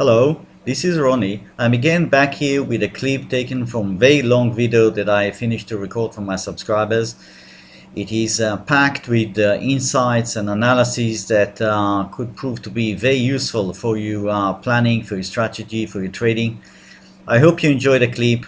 Hello, this is Ronnie. I'm again back here with a clip taken from a very long video that I finished to record for my subscribers. It is packed with insights and analysis that could prove to be very useful for you planning, for your strategy, for your trading. I hope you enjoy the clip.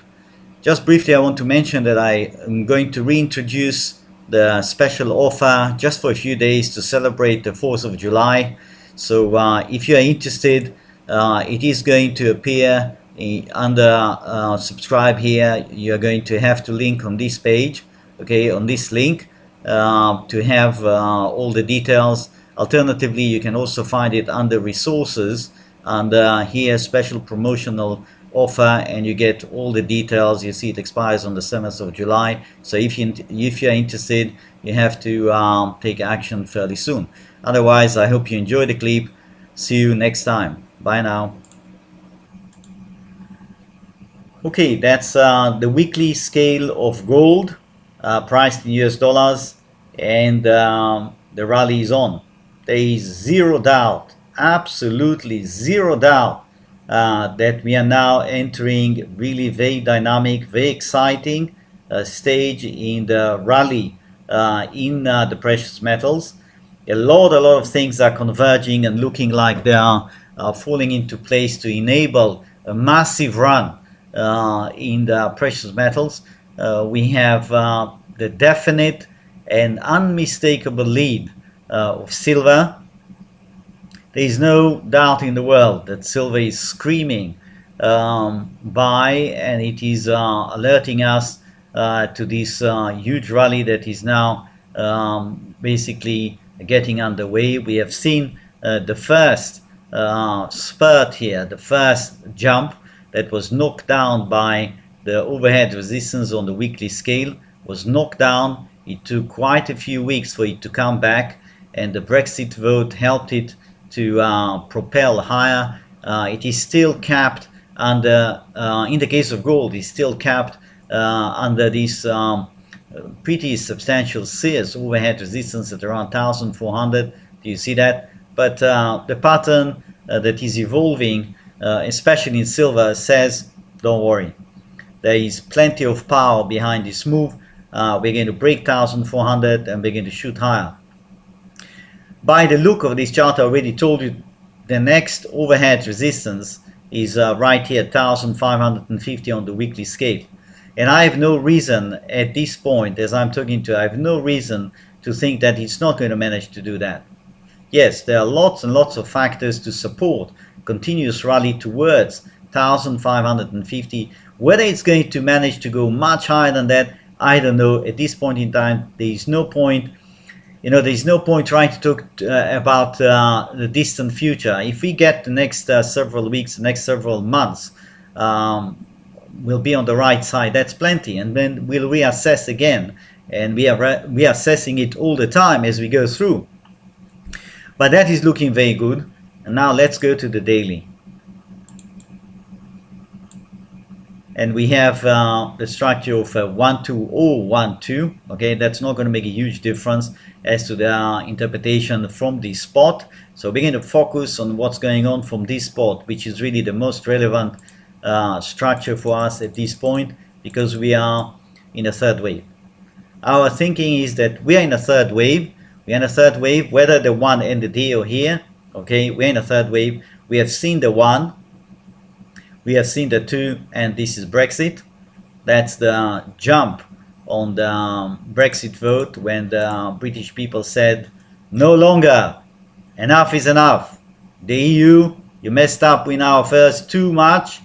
Just briefly, I want to mention that I am going to reintroduce the special offer just for a few days to celebrate the 4th of July. So if you are interested, it is going to appear under subscribe here. You're going to have to link on this page, okay, on this link to have all the details. Alternatively, you can also find it under resources, and here special promotional offer, and you get all the details. You see it expires on the 7th of July. So if you're interested, you have to take action fairly soon. Otherwise, I hope you enjoy the clip. See you next time. Bye now. Okay, that's the weekly scale of gold priced in US dollars, and the rally is on. There is zero doubt, absolutely zero doubt, that we are now entering really very dynamic, very exciting stage in the rally in the precious metals. A lot of things are converging and looking like they are falling into place to enable a massive run in the precious metals. We have the definite and unmistakable lead of silver. There is no doubt in the world that silver is screaming buy, and it is alerting us to this huge rally that is now basically getting underway. We have seen the first spurt here, the first jump that was knocked down by the overhead resistance on the weekly scale, was knocked down. It took quite a few weeks for it to come back, and the Brexit vote helped it to propel higher. It is still capped under, in the case of gold, it's still capped under this pretty substantial Sears overhead resistance at around 1,400. Do you see that? But the pattern that is evolving, especially in silver, says don't worry. There is plenty of power behind this move. We're going to break 1,400 and we're going to shoot higher. By the look of this chart, I already told you the next overhead resistance is right here, 1,550 on the weekly scale. And I have no reason at this point, as I'm talking to you, I have no reason to think that it's not going to manage to do that. Yes, there are lots and lots of factors to support continuous rally towards 1,550. Whether it's going to manage to go much higher than that, I don't know. At this point in time, there is no point. There is no point trying to talk about the distant future. If we get the next several weeks, the next several months, we'll be on the right side. That's plenty, and then we'll reassess again, and we are reassessing it all the time as we go through. But that is looking very good. And now let's go to the daily. And we have the structure of 12012. Okay, that's not going to make a huge difference as to the interpretation from this spot. So we're going to focus on what's going on from this spot, which is really the most relevant structure for us at this point, because we are in a third wave. Our thinking is that we are in a third wave. We are in a third wave, whether the one ended here or here. Okay, we're in a third wave. We have seen the one, we have seen the two, and this is Brexit. That's the jump on the Brexit vote when the British people said, no longer, enough is enough. The EU, you messed up in our affairs too much.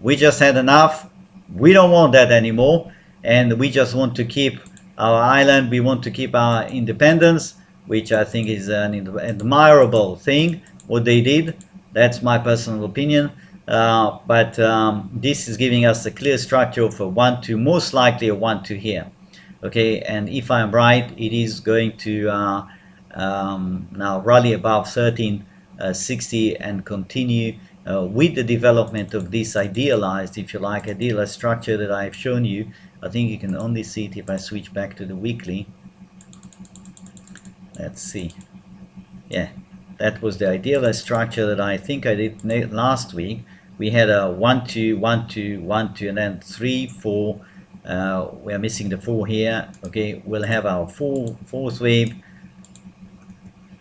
We just had enough. We don't want that anymore, and we just want to keep our island. We want to keep our independence, which I think is an admirable thing, what they did. That's my personal opinion. But this is giving us a clear structure of a 1-2, most likely a 1-2 here. Okay, and if I'm right, it is going to now rally above 1360 and continue with the development of this idealized, if you like, idealized structure that I've shown you. I think you can only see it if I switch back to the weekly. Let's see. Yeah, That was the ideal structure that I think I did last week. We had a 1 2 1 2 1 2 and then 3 4. We are missing the 4 here. Okay, we'll have our fourth wave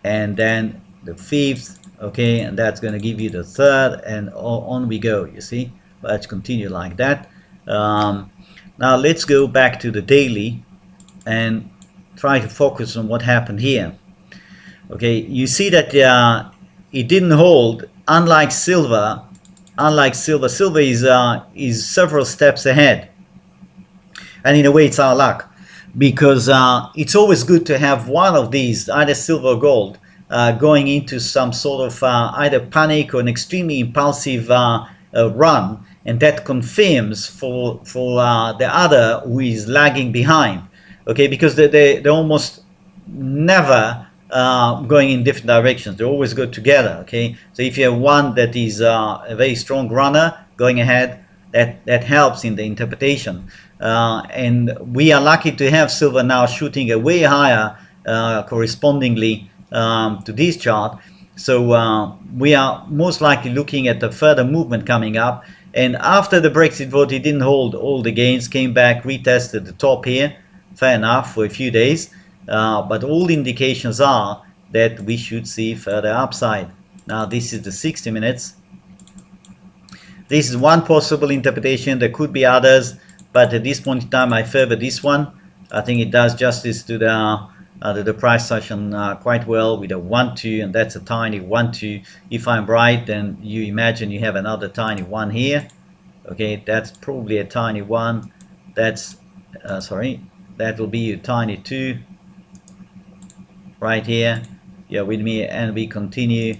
and then the fifth. Okay, and that's going to give you the third, and on we go. You see, let's continue like that. Now let's go back to the daily and try to focus on what happened here. Okay, you see that it didn't hold. Unlike silver, silver is several steps ahead, and in a way it's our luck, because it's always good to have one of these, either silver or gold, going into some sort of either panic or an extremely impulsive run, and that confirms for the other who is lagging behind. Okay, because they're almost never going in different directions. They always go together. Okay, so if you have one that is a very strong runner going ahead, that helps in the interpretation. And we are lucky to have silver now shooting a way higher correspondingly to this chart. So we are most likely looking at a further movement coming up. And after the Brexit vote, it didn't hold all the gains, came back, retested the top here. Fair enough for a few days. But all indications are that we should see further upside. Now this is the 60 minutes. This is one possible interpretation. There could be others, but at this point in time I favor this one. I think it does justice to the price action quite well with a 1-2, and that's a tiny 1-2. If I'm right, then you imagine you have another tiny 1 here. Okay, that's probably a tiny 1. That's sorry, that will be a tiny 2 right here. You're with me, and we continue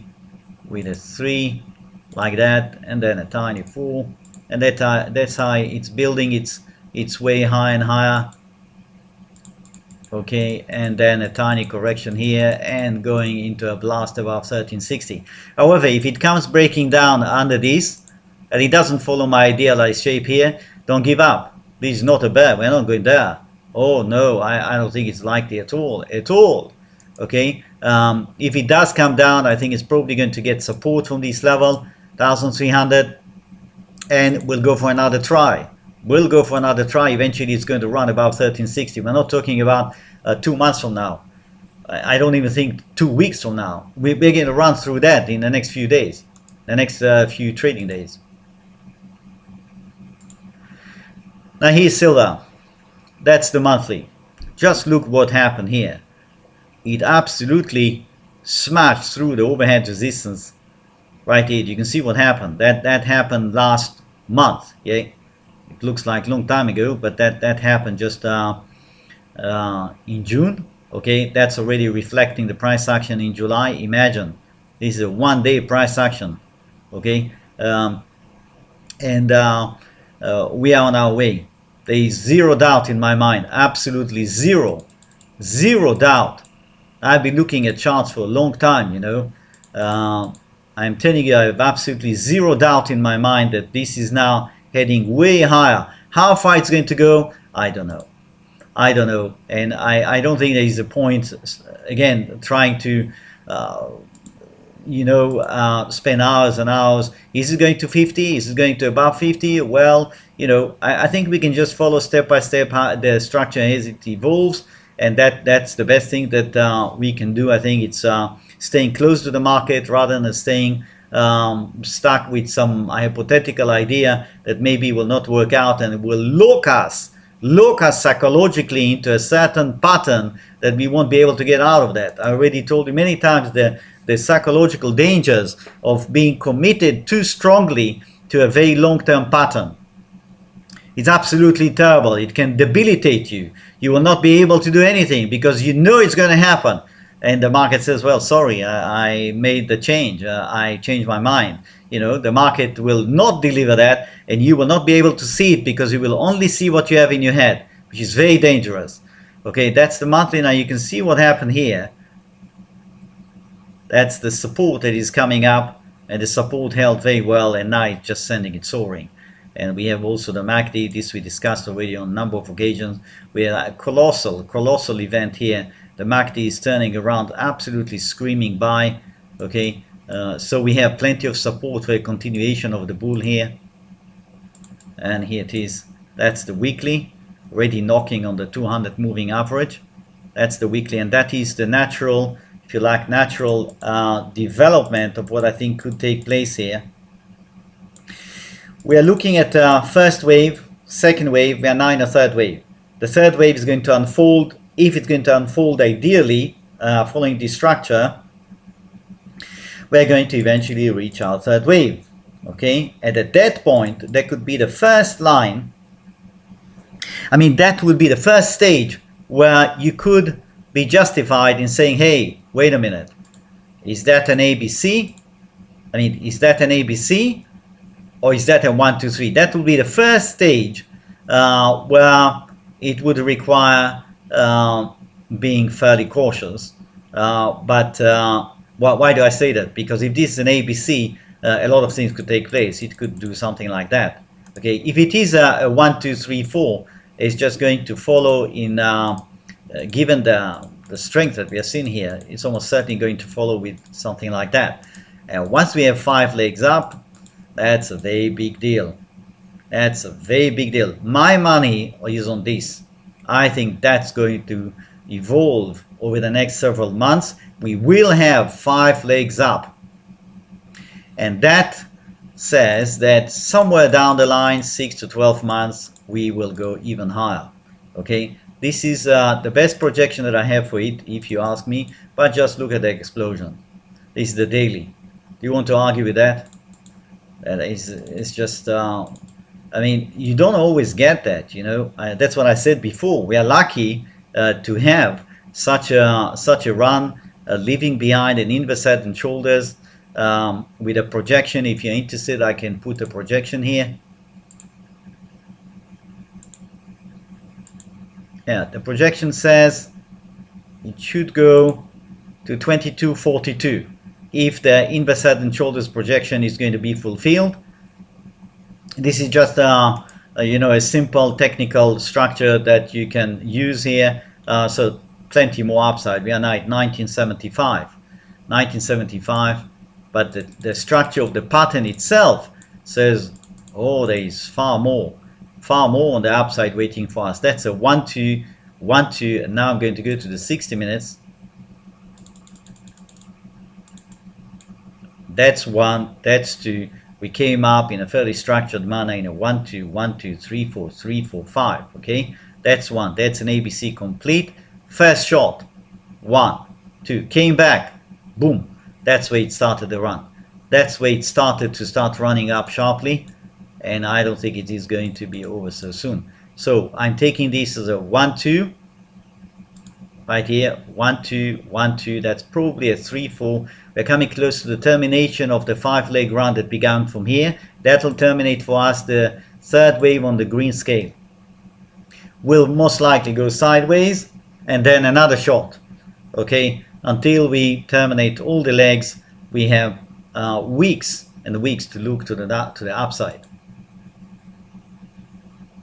with a 3 like that, and then a tiny 4, and that's how it's building its way higher and higher. Okay, and then a tiny correction here and going into a blast above 1360. However, if it comes breaking down under this and it doesn't follow my idealized shape here, don't give up. This is not a bear. We're not going there. Oh no, I don't think it's likely at all. Okay, if it does come down, I think it's probably going to get support from this level 1300, and we'll go for another try. Eventually it's going to run above 1360. We're not talking about 2 months from now. I don't even think 2 weeks from now. We're going to run through that in the next few days, the next few trading days. Now here's silver. That's the monthly. Just look what happened here. It absolutely smashed through the overhead resistance right here. You can see what happened. That happened last month. Yeah, it looks like a long time ago, but that happened just in June. Okay, that's already reflecting the price action in July. Imagine this is a 1-day price action. Okay, and we are on our way. There is zero doubt in my mind, absolutely zero doubt. I've been looking at charts for a long time, you know. I'm telling you, I have absolutely zero doubt in my mind that this is now heading way higher. How far it's going to go, I don't know. And I don't think there is a point, again, trying to, spend hours and hours. Is it going to 50? Is it going to above 50? Well, you know, I think we can just follow step by step how the structure as it evolves. And that's the best thing that we can do. I think it's staying close to the market rather than staying stuck with some hypothetical idea that maybe will not work out and will lock us psychologically into a certain pattern that we won't be able to get out of that. I already told you many times the psychological dangers of being committed too strongly to a very long-term pattern. It's absolutely terrible. It can debilitate you. You will not be able to do anything because you know it's going to happen. And the market says, well, sorry, I made the change. I changed my mind. You know, the market will not deliver that, and you will not be able to see it because you will only see what you have in your head, which is very dangerous. Okay, that's the monthly. Now you can see what happened here. That's the support that is coming up, and the support held very well, and now it's just sending it soaring. And we have also the MACD. This we discussed already on a number of occasions. We had a colossal event here. The MACD is turning around, absolutely screaming buy. Okay, so we have plenty of support for a continuation of the bull here, and here it is. That's the weekly, already knocking on the 200 moving average. That's the weekly, and that is the natural, if you like, natural development of what I think could take place here. We are looking at first wave, second wave, we are now in a third wave. The third wave is going to unfold, if it's going to unfold ideally, following this structure, we're going to eventually reach our third wave. Okay, and at that point, there could be the first line. I mean, that would be the first stage where you could be justified in saying, hey, wait a minute, is that an ABC? I mean, is that an ABC? Or is that a 1, 2, 3? That would be the first stage where it would require being fairly cautious. But why do I say that? Because if this is an ABC, a lot of things could take place. It could do something like that. Okay, if it is a 1, 2, 3, 4, it's just going to follow in, given the strength that we are seeing here, it's almost certainly going to follow with something like that. And once we have 5 legs up, that's a very big deal. That's a very big deal. My money is on this. I think that's going to evolve over the next several months. We will have 5 legs up. And that says that somewhere down the line, 6 to 12 months, we will go even higher. Okay, this is the best projection that I have for it, if you ask me. But just look at the explosion. This is the daily. Do you want to argue with that? It's just, I mean, you don't always get that, you know. That's what I said before. We are lucky to have such a run, leaving behind an inverse head and shoulders with a projection. If you're interested, I can put a projection here. Yeah, the projection says it should go to 2242 if the inverse head and shoulders projection is going to be fulfilled. This is just you know, a simple technical structure that you can use here. So plenty more upside. We are now at 1975, but the structure of the pattern itself says, oh, there is far more on the upside waiting for us. That's a 1, 2, 1, 2, and now I'm going to go to the 60 minutes. That's 1, that's 2. We came up in a fairly structured manner in a 1, 2, 1, 2, 3, 4, 3, 4, 5. Okay, that's 1. That's an ABC complete. First shot, 1, 2, came back, boom. That's where it started the run. That's where it started to start running up sharply, and I don't think it is going to be over so soon. So I'm taking this as a 1, 2. Right here, 1, 2, 1, 2. That's probably a 3, 4. We're coming close to the termination of the 5-leg run that began from here. That will terminate for us the third wave on the green scale. Will most likely go sideways, and then another shot. Okay, until we terminate all the legs, we have weeks and weeks to look to the upside.